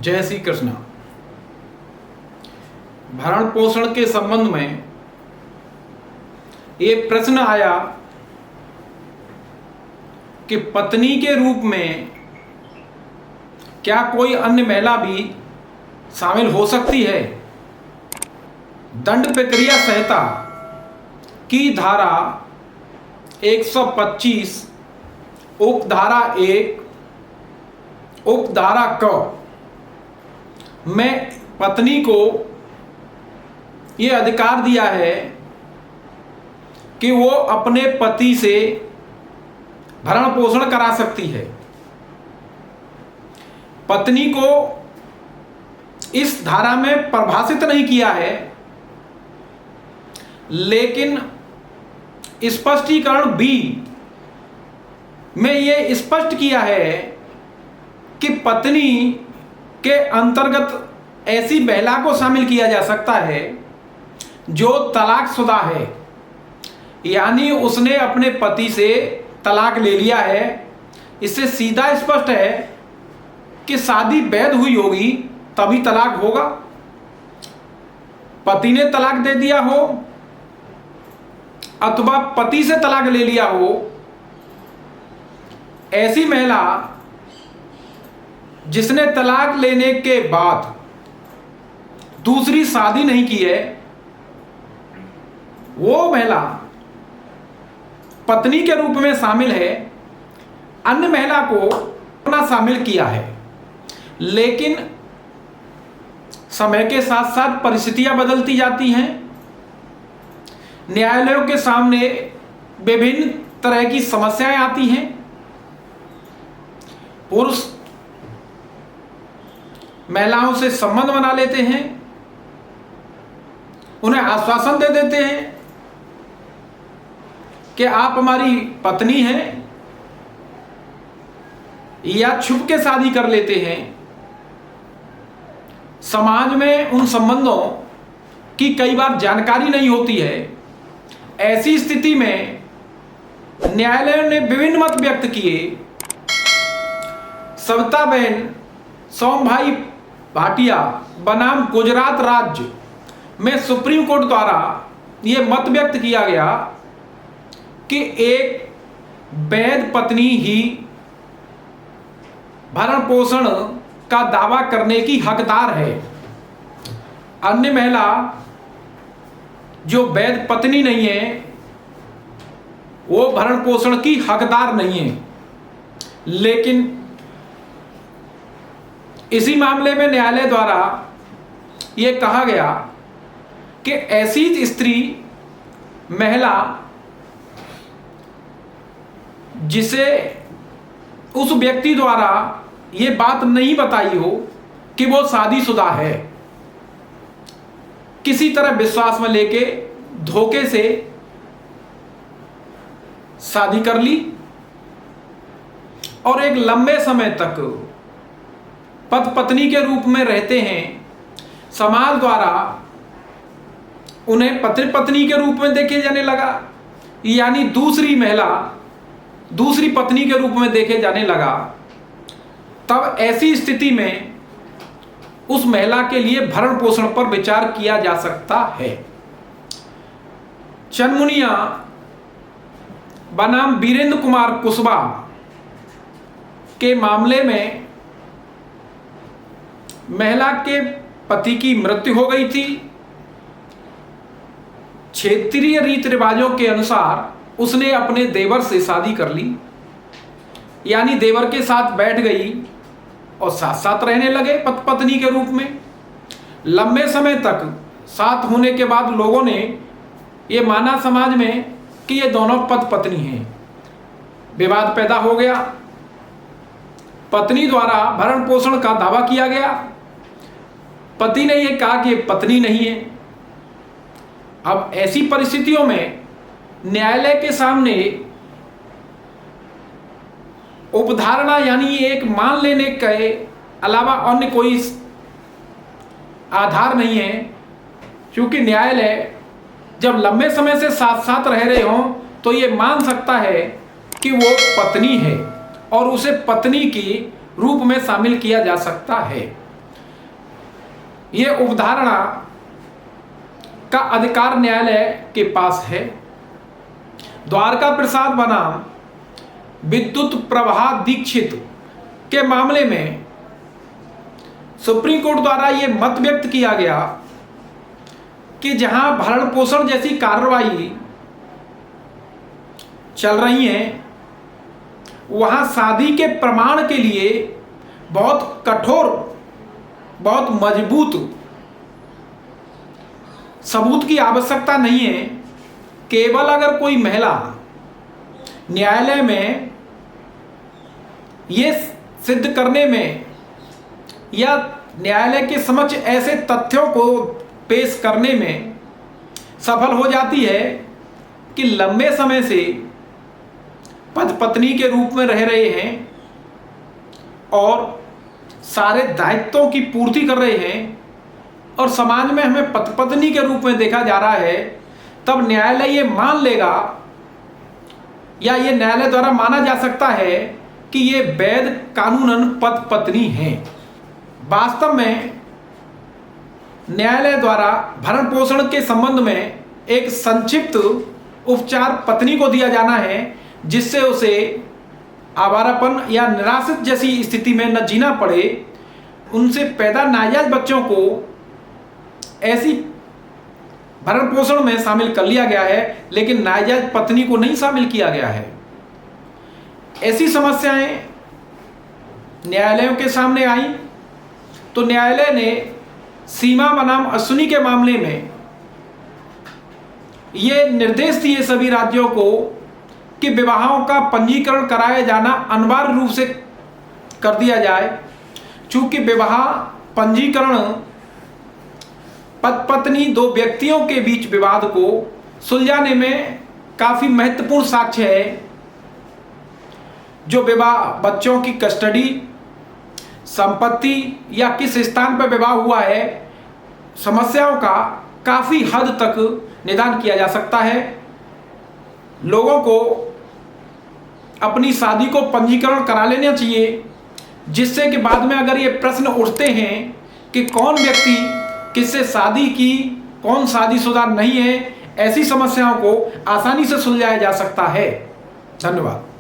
जय श्री कृष्ण। भरण पोषण के संबंध में ये प्रश्न आया कि पत्नी के रूप में क्या कोई अन्य महिला भी शामिल हो सकती है। दंड प्रक्रिया संहिता की धारा 125 उपधारा 1 उपधारा क में पत्नी को ये अधिकार दिया है कि वो अपने पति से भरण पोषण करा सकती है। पत्नी को इस धारा में परिभाषित नहीं किया है, लेकिन स्पष्टीकरण बी में ये स्पष्ट किया है कि पत्नी के अंतर्गत ऐसी महिला को शामिल किया जा सकता है जो तलाकशुदा है, यानी उसने अपने पति से तलाक ले लिया है। इससे सीधा स्पष्ट है कि शादी वैध हुई होगी तभी तलाक होगा। पति ने तलाक दे दिया हो अथवा पति से तलाक ले लिया हो, ऐसी महिला जिसने तलाक लेने के बाद दूसरी शादी नहीं की है, वो महिला पत्नी के रूप में शामिल है। अन्य महिला को अपना शामिल किया है, लेकिन समय के साथ साथ परिस्थितियां बदलती जाती हैं। न्यायालयों के सामने विभिन्न तरह की समस्याएं आती हैं। पुरुष महिलाओं से संबंध बना लेते हैं, उन्हें आश्वासन दे देते हैं कि आप हमारी पत्नी हैं, या छुप के शादी कर लेते हैं। समाज में उन संबंधों की कई बार जानकारी नहीं होती है। ऐसी स्थिति में न्यायालय ने विभिन्न मत व्यक्त किए। सविताबेन सोमभाई भाटिया बनाम गुजरात राज्य में सुप्रीम कोर्ट द्वारा यह मत व्यक्त किया गया कि एक वैध पत्नी ही भरण पोषण का दावा करने की हकदार है। अन्य महिला जो वैध पत्नी नहीं है, वो भरण पोषण की हकदार नहीं है। लेकिन इसी मामले में न्यायालय द्वारा यह कहा गया कि ऐसी स्त्री महिला जिसे उस व्यक्ति द्वारा यह बात नहीं बताई हो कि वो शादीशुदा है, किसी तरह विश्वास में लेके धोखे से शादी कर ली और एक लंबे समय तक पति पत्नी के रूप में रहते हैं। समाज द्वारा उन्हें पति पत्नी के रूप में देखे जाने लगा, यानी दूसरी महिला दूसरी पत्नी के रूप में देखे जाने लगा। तब ऐसी स्थिति में उस महिला के लिए भरण पोषण पर विचार किया जा सकता है। चनमुनिया बनाम वीरेंद्र कुमार कुशवाहा के मामले में महिला के पति की मृत्यु हो गई थी। क्षेत्रीय रीति रिवाजों के अनुसार उसने अपने देवर से शादी कर ली, यानी देवर के साथ बैठ गई और साथ साथ रहने लगे पति पत्नी के रूप में। लंबे समय तक साथ होने के बाद लोगों ने ये माना समाज में कि ये दोनों पति पत्नी हैं। विवाद पैदा हो गया, पत्नी द्वारा भरण पोषण का दावा किया गया। पति ने यह कहा कि ये पत्नी नहीं है। अब ऐसी परिस्थितियों में न्यायालय के सामने उपधारणा यानी एक मान लेने के अलावा अन्य कोई आधार नहीं है, क्योंकि न्यायालय जब लंबे समय से साथ साथ रह रहे हों तो ये मान सकता है कि वो पत्नी है और उसे पत्नी के रूप में शामिल किया जा सकता है। ये उपधारणा का अधिकार न्यायालय के पास है। द्वारका प्रसाद बनाम विद्युत प्रभा दीक्षित के मामले में सुप्रीम कोर्ट द्वारा यह मत व्यक्त किया गया कि जहां भरण पोषण जैसी कार्रवाई चल रही है, वहां शादी के प्रमाण के लिए बहुत कठोर, बहुत मजबूत सबूत की आवश्यकता नहीं है। केवल अगर कोई महिला न्यायालय में ये सिद्ध करने में या न्यायालय के समक्ष ऐसे तथ्यों को पेश करने में सफल हो जाती है कि लंबे समय से पति पत्नी के रूप में रह रहे हैं और सारे दायित्वों की पूर्ति कर रहे हैं और समाज में हमें पति पत्नी के रूप में देखा जा रहा है, तब न्यायालय ये मान लेगा या ये न्यायालय द्वारा माना जा सकता है कि ये वैध कानूनन पति पत्नी हैं। वास्तव में न्यायालय द्वारा भरण पोषण के संबंध में एक संक्षिप्त उपचार पत्नी को दिया जाना है, जिससे उसे आवारापन या निराश्रित जैसी स्थिति में न जीना पड़े। उनसे पैदा नाजायज बच्चों को ऐसी भरण पोषण में शामिल कर लिया गया है, लेकिन नाजायज पत्नी को नहीं शामिल किया गया है। ऐसी समस्याएं न्यायालयों के सामने आई तो न्यायालय ने सीमा बनाम अश्विनी के मामले में ये निर्देश दिए सभी राज्यों को कि विवाहों का पंजीकरण कराया जाना अनिवार्य रूप से कर दिया जाए। चूंकि विवाह पंजीकरण पति पत्नी दो व्यक्तियों के बीच विवाद को सुलझाने में काफी महत्वपूर्ण साक्ष्य है। जो विवाह बच्चों की कस्टडी, संपत्ति या किस स्थान पर विवाह हुआ है, समस्याओं का काफी हद तक निदान किया जा सकता है। लोगों को अपनी शादी को पंजीकरण करा लेना चाहिए, जिससे कि बाद में अगर ये प्रश्न उठते हैं कि कौन व्यक्ति किससे शादी की, कौन शादीशुदा नहीं है, ऐसी समस्याओं को आसानी से सुलझाया जा सकता है। धन्यवाद।